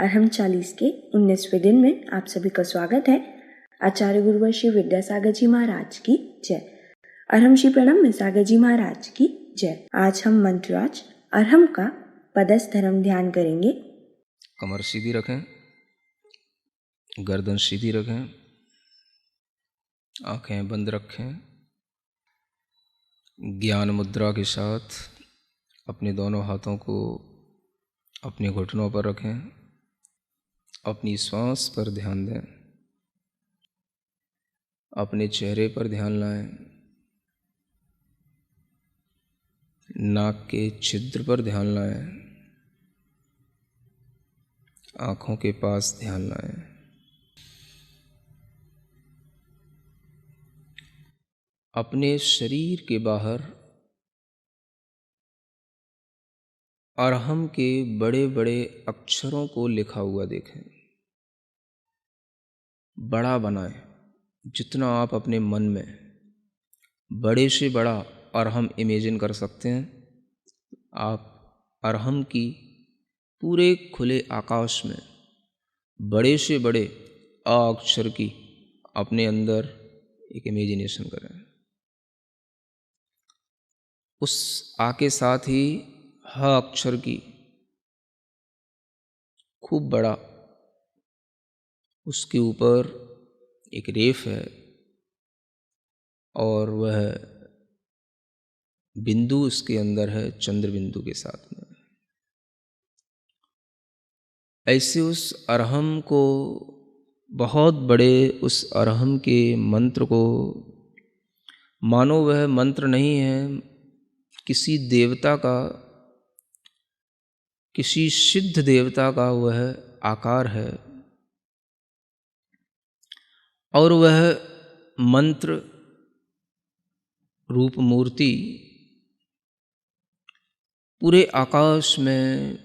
अरहम 40 के 19वें दिन में आप सभी का स्वागत है। आचार्य गुरुवर श्री विद्यासागर जी महाराज की जय। अरहम श्री प्रणम में सागर जी महाराज की जय। आज हम मंत्रराज अरहम का पदस्थ धर्म ध्यान करेंगे। कमर सीधी रखें, गर्दन सीधी रखें, आंखें बंद रखें। ज्ञान मुद्रा के साथ अपने दोनों हाथों को अपने घुटनों पर रखें। अपनी श्वास पर ध्यान दें, अपने चेहरे पर ध्यान लाएं, नाक के छिद्र पर ध्यान लाएं, आँखों के पास ध्यान लाएं। अपने शरीर के बाहर अरहम के बड़े बड़े अक्षरों को लिखा हुआ देखें। बड़ा बनाएं, जितना आप अपने मन में बड़े से बड़ा अरहम इमेजिन कर सकते हैं। आप अरहम की पूरे खुले आकाश में बड़े से बड़े अ अक्षर की अपने अंदर एक इमेजिनेशन करें। उस आ के साथ ही ह अक्षर की खूब बड़ा उसके ऊपर एक रेफ है और वह बिंदु उसके अंदर है चंद्र बिंदु के साथ में। ऐसे उस अरहम को, बहुत बड़े उस अरहम के मंत्र को मानो वह मंत्र नहीं है, किसी देवता का, किसी सिद्ध देवता का वह आकार है और वह मंत्र रूप मूर्ति पूरे आकाश में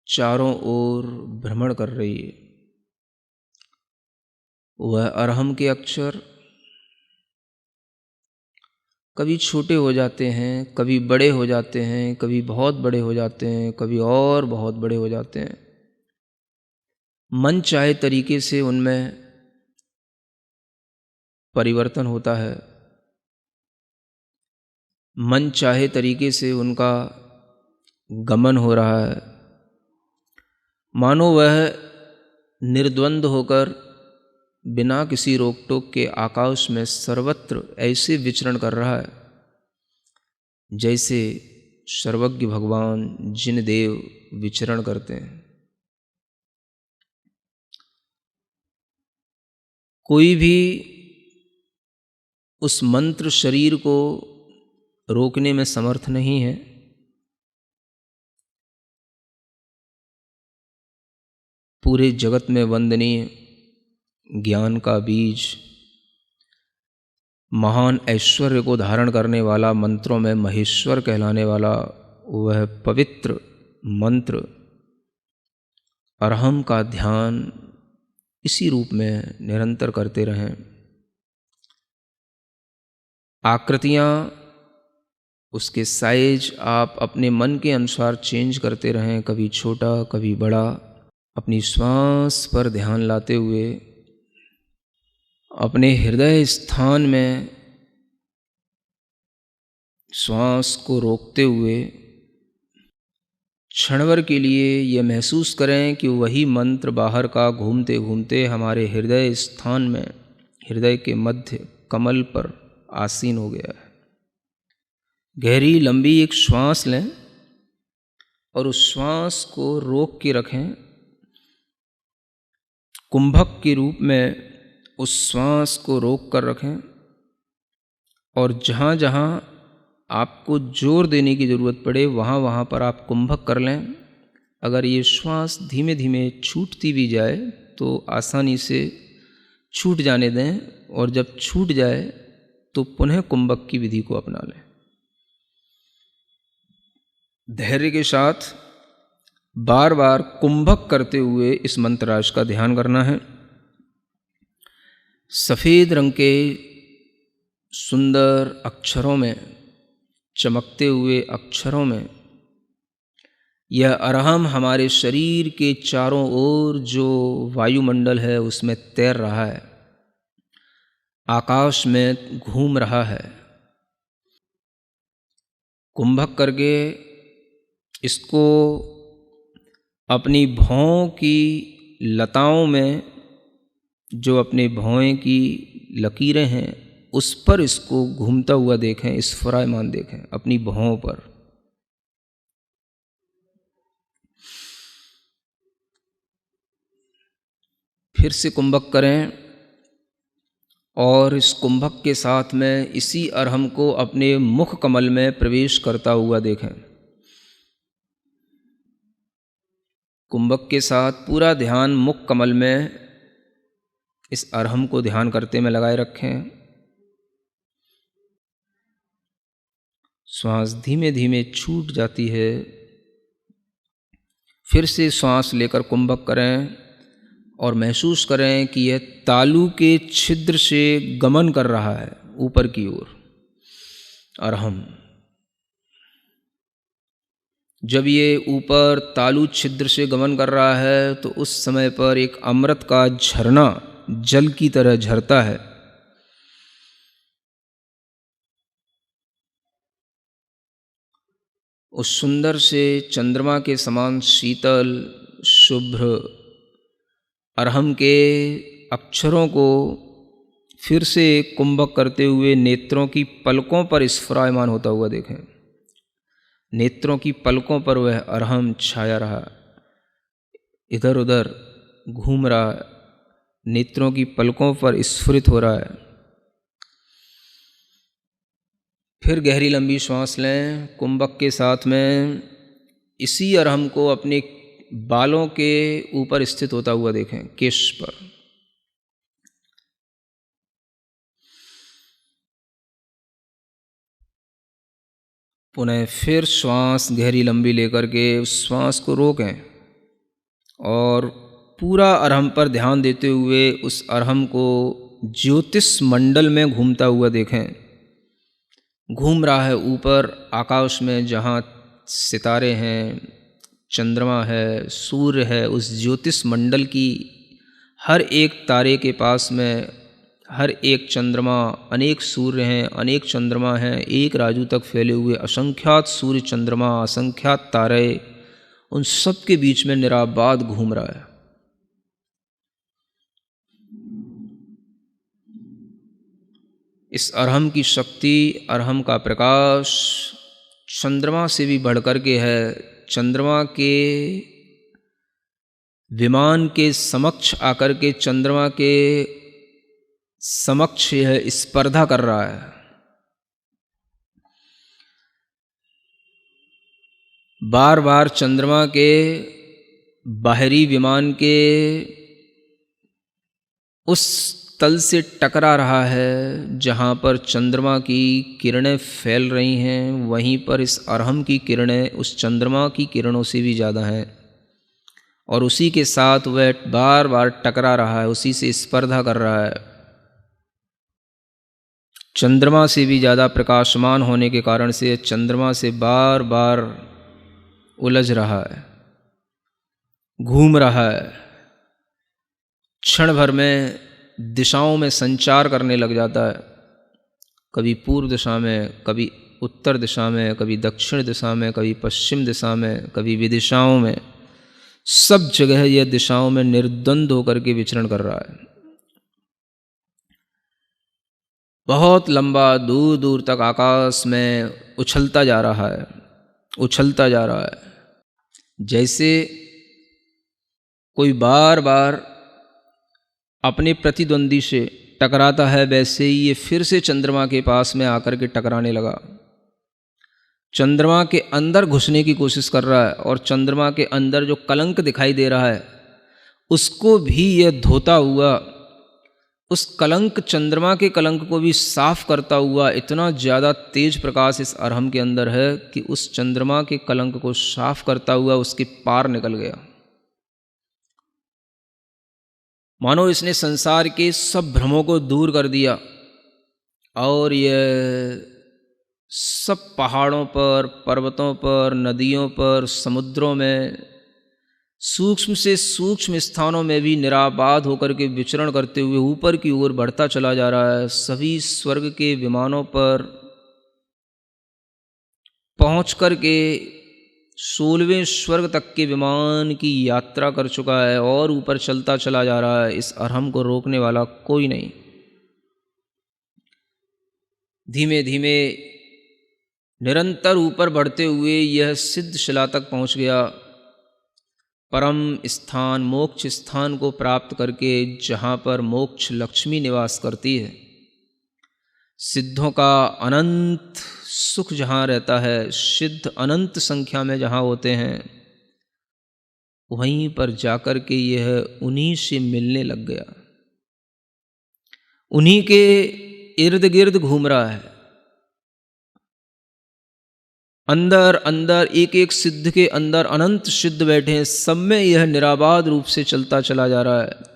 चारों ओर भ्रमण कर रही है। वह अरहम के अक्षर कभी छोटे हो जाते हैं, कभी बड़े हो जाते हैं, कभी बहुत बड़े हो जाते हैं, कभी और बहुत बड़े हो जाते हैं। मन चाहे तरीके से उनमें परिवर्तन होता है, मन चाहे तरीके से उनका गमन हो रहा है। मानो वह निर्द्वंद होकर बिना किसी रोक टोक के आकाश में सर्वत्र ऐसे विचरण कर रहा है जैसे सर्वज्ञ भगवान जिन देव विचरण करते हैं। कोई भी उस मंत्र शरीर को रोकने में समर्थ नहीं है। पूरे जगत में वंदनीय ज्ञान का बीज, महान ऐश्वर्य को धारण करने वाला, मंत्रों में महेश्वर कहलाने वाला वह पवित्र मंत्र अरहम का ध्यान इसी रूप में निरंतर करते रहें। आकृतियाँ, उसके साइज आप अपने मन के अनुसार चेंज करते रहें, कभी छोटा कभी बड़ा। अपनी श्वास पर ध्यान लाते हुए अपने हृदय स्थान में श्वास को रोकते हुए क्षणभर के लिए यह महसूस करें कि वही मंत्र बाहर का घूमते घूमते हमारे हृदय स्थान में, हृदय के मध्य कमल पर आसीन हो गया है। गहरी लंबी एक श्वास लें और उस श्वास को रोक के रखें। कुंभक के रूप में उस श्वास को रोक कर रखें और जहाँ जहाँ आपको जोर देने की ज़रूरत पड़े वहाँ वहाँ पर आप कुंभक कर लें। अगर ये श्वास धीमे धीमे छूटती भी जाए तो आसानी से छूट जाने दें और जब छूट जाए तो पुनः कुंभक की विधि को अपना लें। धैर्य के साथ बार बार कुंभक करते हुए इस मंत्रराज का ध्यान करना है। सफ़ेद रंग के सुंदर अक्षरों में, चमकते हुए अक्षरों में यह अरहम हमारे शरीर के चारों ओर जो वायुमंडल है उसमें तैर रहा है, आकाश में घूम रहा है। कुंभक करके इसको अपनी भौं की लताओं में, जो अपने भौं की लकीरें हैं उस पर इसको घूमता हुआ देखें, स्फुरायमान देखें अपनी भौं पर। फिर से कुंभक करें और इस कुंभक के साथ में इसी अरहम को अपने मुख कमल में प्रवेश करता हुआ देखें। कुंभक के साथ पूरा ध्यान मुख कमल में इस अरहम को ध्यान करते में लगाए रखें। श्वास धीमे धीमे छूट जाती है। फिर से श्वास लेकर कुंभक करें और महसूस करें कि यह तालू के छिद्र से गमन कर रहा है ऊपर की ओर अरहम। जब ये ऊपर तालू छिद्र से गमन कर रहा है तो उस समय पर एक अमृत का झरना जल की तरह झरता है। उस सुंदर से चंद्रमा के समान शीतल शुभ्र अरहम के अक्षरों को फिर से कुंभक करते हुए नेत्रों की पलकों पर स्फुरायमान होता हुआ देखें। नेत्रों की पलकों पर वह अरहम छाया रहा, इधर उधर घूम रहा, नेत्रों की पलकों पर स्फुरित हो रहा है। फिर गहरी लंबी श्वास लें। कुंभक के साथ में इसी अरहम को अपने बालों के ऊपर स्थित होता हुआ देखें, केश पर। पुनः फिर श्वास गहरी लंबी लेकर के उस श्वास को रोकें और पूरा अरहम पर ध्यान देते हुए उस अरहम को ज्योतिष मंडल में घूमता हुआ देखें। घूम रहा है ऊपर आकाश में, जहाँ सितारे हैं, चंद्रमा है, सूर्य है, उस ज्योतिष मंडल की हर एक तारे के पास में हर एक चंद्रमा, अनेक सूर्य हैं, अनेक चंद्रमा हैं, एक राजू तक फैले हुए असंख्यात सूर्य चंद्रमा, असंख्यात तारे, उन सब के बीच में निराबाद घूम रहा है। इस अरहम की शक्ति, अरहम का प्रकाश चंद्रमा से भी बढ़कर के है। चंद्रमा के विमान के समक्ष आकर के चंद्रमा के समक्ष यह स्पर्धा कर रहा है। बार बार चंद्रमा के बाहरी विमान के उस तल से टकरा रहा है जहाँ पर चंद्रमा की किरणें फैल रही हैं, वहीं पर इस अरहम की किरणें उस चंद्रमा की किरणों से भी ज़्यादा हैं और उसी के साथ वह बार बार टकरा रहा है, उसी से स्पर्धा कर रहा है। चंद्रमा से भी ज़्यादा प्रकाशमान होने के कारण से चंद्रमा से बार बार उलझ रहा है, घूम रहा है। क्षण भर में दिशाओं में संचार करने लग जाता है, कभी पूर्व दिशा में, कभी उत्तर दिशा में, कभी दक्षिण दिशा में, कभी पश्चिम दिशा में, कभी विदिशाओं में। सब जगह यह दिशाओं में निर्द्वंद होकर के विचरण कर रहा है। बहुत लंबा दूर दूर तक आकाश में उछलता जा रहा है, उछलता जा रहा है। जैसे कोई बार बार अपने प्रतिद्वंदी से टकराता है, वैसे ही ये फिर से चंद्रमा के पास में आकर के टकराने लगा। चंद्रमा के अंदर घुसने की कोशिश कर रहा है और चंद्रमा के अंदर जो कलंक दिखाई दे रहा है उसको भी यह धोता हुआ, उस कलंक, चंद्रमा के कलंक को भी साफ करता हुआ, इतना ज़्यादा तेज प्रकाश इस अरहम के अंदर है कि उस चंद्रमा के कलंक को साफ करता हुआ उसके पार निकल गया। मानो इसने संसार के सब भ्रमों को दूर कर दिया और यह सब पहाड़ों पर, पर्वतों पर, नदियों पर, समुद्रों में, सूक्ष्म से सूक्ष्म स्थानों में भी निराबाद होकर के विचरण करते हुए ऊपर की ओर बढ़ता चला जा रहा है। सभी स्वर्ग के विमानों पर पहुँच कर के 16वें स्वर्ग तक के विमान की यात्रा कर चुका है और ऊपर चलता चला जा रहा है। इस अरहम को रोकने वाला कोई नहीं। धीमे धीमे निरंतर ऊपर बढ़ते हुए यह सिद्ध शिला तक पहुँच गया, परम स्थान, मोक्ष स्थान को प्राप्त करके, जहाँ पर मोक्ष लक्ष्मी निवास करती है। सिद्धों का अनंत सुख जहाँ रहता है, सिद्ध अनंत संख्या में जहाँ होते हैं, वहीं पर जाकर के यह उन्हीं से मिलने लग गया, उन्हीं के इर्द गिर्द घूम रहा है। अंदर अंदर एक एक सिद्ध के अंदर अनंत सिद्ध बैठे हैं, सब में यह निराबाद रूप से चलता चला जा रहा है।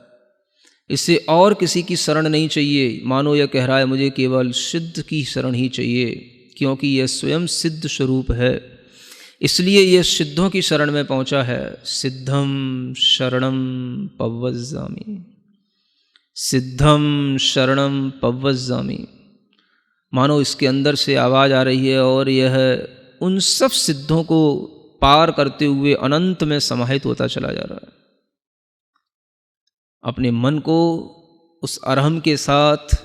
इसे और किसी की शरण नहीं चाहिए। मानो यह कह रहा है मुझे केवल सिद्ध की शरण ही चाहिए, क्योंकि यह स्वयं सिद्ध स्वरूप है, इसलिए यह सिद्धों की शरण में पहुंचा है। सिद्धम शरणम पव्वज्जामि, सिद्धम शरणम पव्वज्जामि। मानो इसके अंदर से आवाज़ आ रही है और यह उन सब सिद्धों को पार करते हुए अनंत में समाहित होता चला जा रहा है। अपने मन को उस अरहम के साथ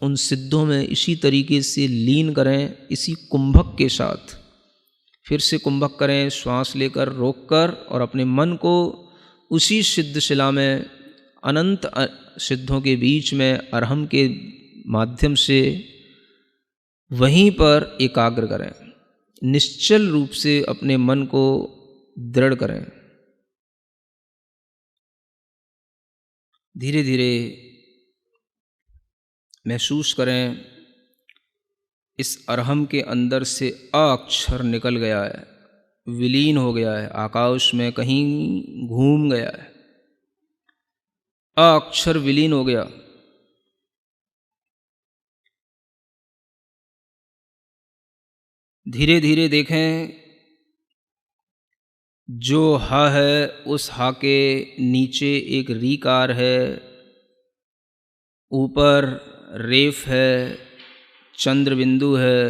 उन सिद्धों में इसी तरीके से लीन करें, इसी कुंभक के साथ। फिर से कुंभक करें, श्वास लेकर, रोककर, और अपने मन को उसी सिद्ध शिला में, अनंत सिद्धों के बीच में, अरहम के माध्यम से वहीं पर एकाग्र करें। निश्चल रूप से अपने मन को दृढ़ करें। धीरे धीरे महसूस करें इस अरहम के अंदर से अ अक्षर निकल गया है, विलीन हो गया है, आकाश में कहीं घूम गया है। अ अक्षर विलीन हो गया। धीरे धीरे देखें, जो ह है उस ह के नीचे एक रीकार है, ऊपर रेफ है, चंद्र बिंदु है।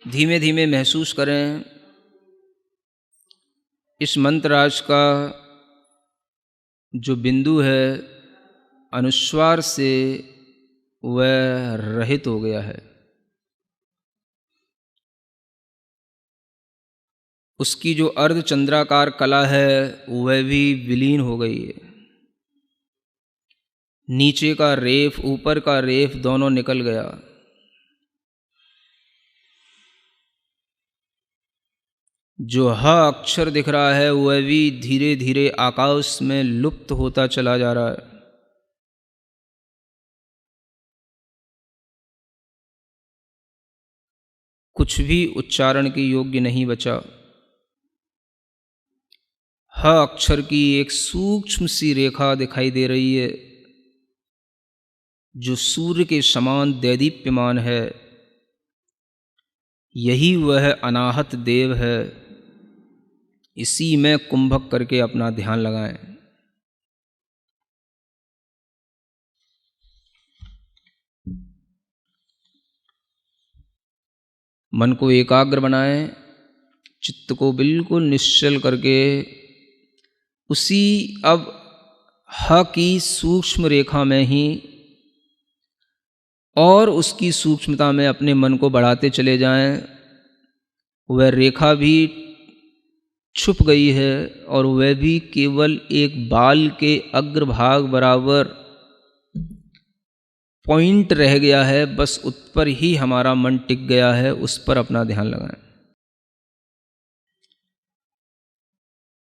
धीमे धीमे महसूस करें इस मंत्रराज का जो बिंदु है, अनुस्वार से वह रहित हो गया है। उसकी जो अर्धचंद्राकार कला है वह भी विलीन हो गई है। नीचे का रेफ, ऊपर का रेफ दोनों निकल गया। जो ह अक्षर दिख रहा है वह भी धीरे धीरे आकाश में लुप्त होता चला जा रहा है। कुछ भी उच्चारण के योग्य नहीं बचा। ह अक्षर की एक सूक्ष्म सी रेखा दिखाई दे रही है, जो सूर्य के समान दैदीप्यमान है। यही वह अनाहत देव है। इसी में कुंभक करके अपना ध्यान लगाएं। मन को एकाग्र बनाएं, चित्त को बिल्कुल निश्चल करके उसी अब ह की सूक्ष्म रेखा में ही और उसकी सूक्ष्मता में अपने मन को बढ़ाते चले जाएं। वह रेखा भी छुप गई है और वह भी केवल एक बाल के अग्रभाग बराबर पॉइंट रह गया है। बस उस पर ही हमारा मन टिक गया है, उस पर अपना ध्यान लगाएं।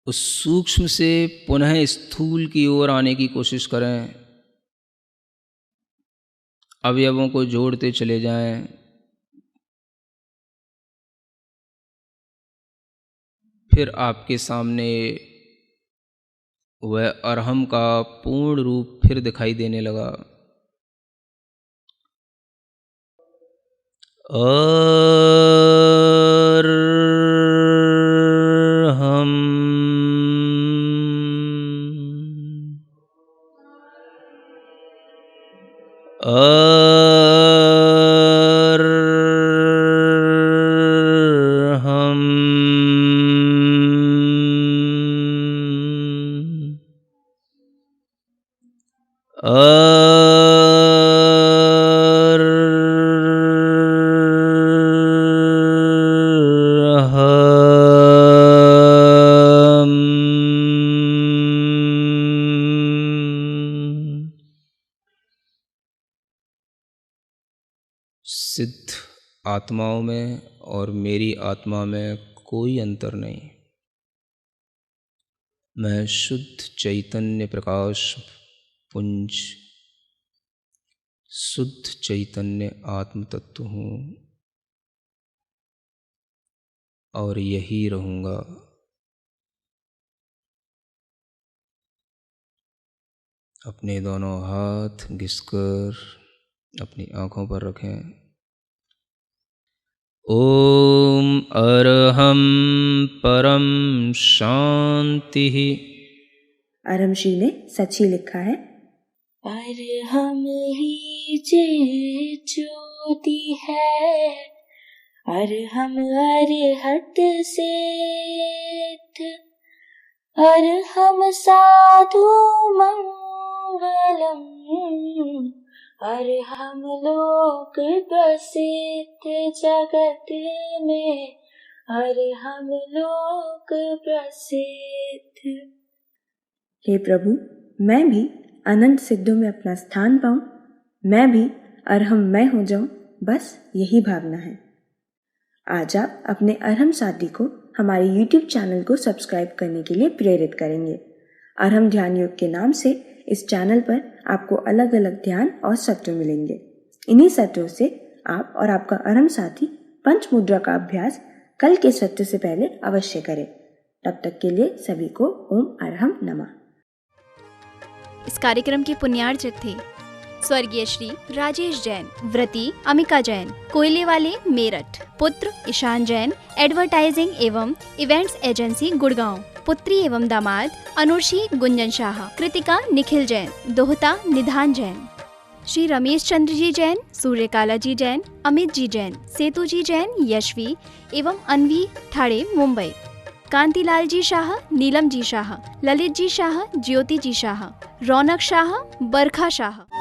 उस सूक्ष्म से पुनः स्थूल की ओर आने की कोशिश करें। अवयवों को जोड़ते चले जाएं। फिर आपके सामने वह अरहम का पूर्ण रूप फिर दिखाई देने लगा। अर्हम् सिद्ध आत्माओं में और मेरी आत्मा में कोई अंतर नहीं। मैं शुद्ध चैतन्य प्रकाश पुंज, शुद्ध चैतन्य आत्म तत्व हूँ और यही रहूँगा। अपने दोनों हाथ घिसकर अपनी आँखों पर रखें। ओम अरहम परम शांति। अरहमशी ने सच ही लिखा है। अरहम ही जे ज्योति है, अरहम अरहत सिद्ध, अरहम साधु मंगलम, अरहम लोक प्रसिद्ध जगत में, अरहम लोक प्रसिद्ध। हे प्रभु, मैं भी अनंत सिद्धों में अपना स्थान पाऊं, मैं भी अरहम मैं हो जाऊं, बस यही भावना है। आज आप अपने अरहम साथी को हमारे YouTube चैनल को सब्सक्राइब करने के लिए प्रेरित करेंगे। अरहम ध्यान योग के नाम से इस चैनल पर आपको अलग अलग ध्यान और सत्र मिलेंगे। इन्हीं सत्रों से आप और आपका अरहम साथी पंच मुद्रा का अभ्यास कल के सत्र से पहले अवश्य करें। तब तक के लिए सभी को ओम अरहम नमः। इस कार्यक्रम के पुण्यार्चक थे स्वर्गीय श्री राजेश जैन, व्रती अमिका जैन, कोयले वाले मेरठ, पुत्र ईशान जैन, एडवर्टाइजिंग एवं इवेंट्स एजेंसी गुड़गांव, पुत्री एवं दामाद अनुर्षी गुंजन शाह, कृतिका निखिल जैन, दोहता निधान जैन, श्री रमेश चंद्र जी जैन, सूर्यकाला जी जैन, अमित जी जैन, सेतु जी जैन, यशवी एवं अनवी ठाणे मुंबई, कांतिलाल जी शाह, नीलम जी शाह, ललित जी शाह, ज्योति जी शाह, रौनक शाह, बरखा शाह।